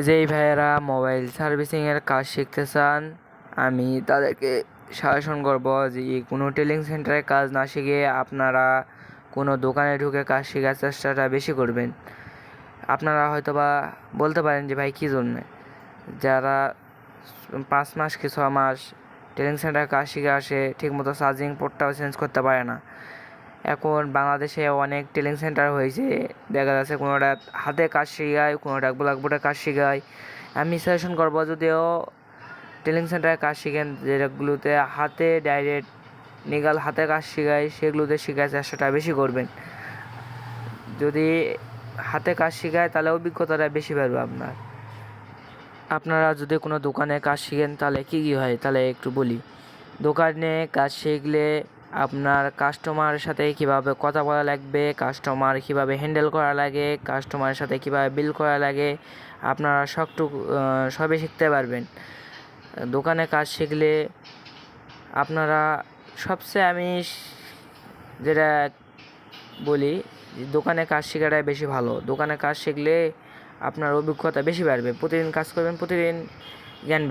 যেই ভাইয়েরা মোবাইল সার্ভিসিংয়ের কাজ শিখতে চান, আমি তাদেরকে সাজেশন করব যে কোনো টেলিং সেন্টারে কাজ না শিখে আপনারা কোনো দোকানে ঢুকে কাজ শেখার চেষ্টাটা বেশি করবেন। আপনারা হয়তো বা বলতে পারেন যে ভাই কী জন্যে, যারা 5 মাস কি 6 মাস টেলিং সেন্টারে কাজ শিখে আসে ঠিকমতো চার্জিং পোর্টটাও চেঞ্জ করতে পারে না। এখন বাংলাদেশে অনেক টেলিং সেন্টার হয়েছে, দেখা যাচ্ছে কোনোটা হাতে কাজ শেখায়, কোনোটা ব্ল্যাকবোর্ডে কাজ শেখায়। আমি সাজেশন করবো যদিও টেলিং সেন্টারে কাজ শিখেন যেগুলোতে হাতে ডাইরেক্ট নিগাল হাতে কাজ শেখায় সেগুলোতে শেখার চেষ্টাটা বেশি করবেন। যদি হাতে কাজ শেখায় তাহলে অভিজ্ঞতাটা বেশি বাড়বে আপনারা যদি কোনো দোকানে কাজ শিখেন তাহলে কী হয় তাহলে একটু বলি। দোকানে কাজ শিখলে আপনার কাস্টমারের সাথে কীভাবে কথা বলা লাগবে, কাস্টমার কীভাবে হ্যান্ডেল করা লাগে, কাস্টমারের সাথে কীভাবে বিল করা লাগে, আপনারা সবই শিখতে পারবেন। দোকানে কাজ শিখলে আপনারা সবচেয়ে আমি যেটা বলি, দোকানে কাজ শেখাটাই বেশি ভালো। দোকানে কাজ শিখলে আপনার অভিজ্ঞতা বেশি বাড়বে, প্রতিদিন কাজ করবেন, প্রতিদিন জ্ঞান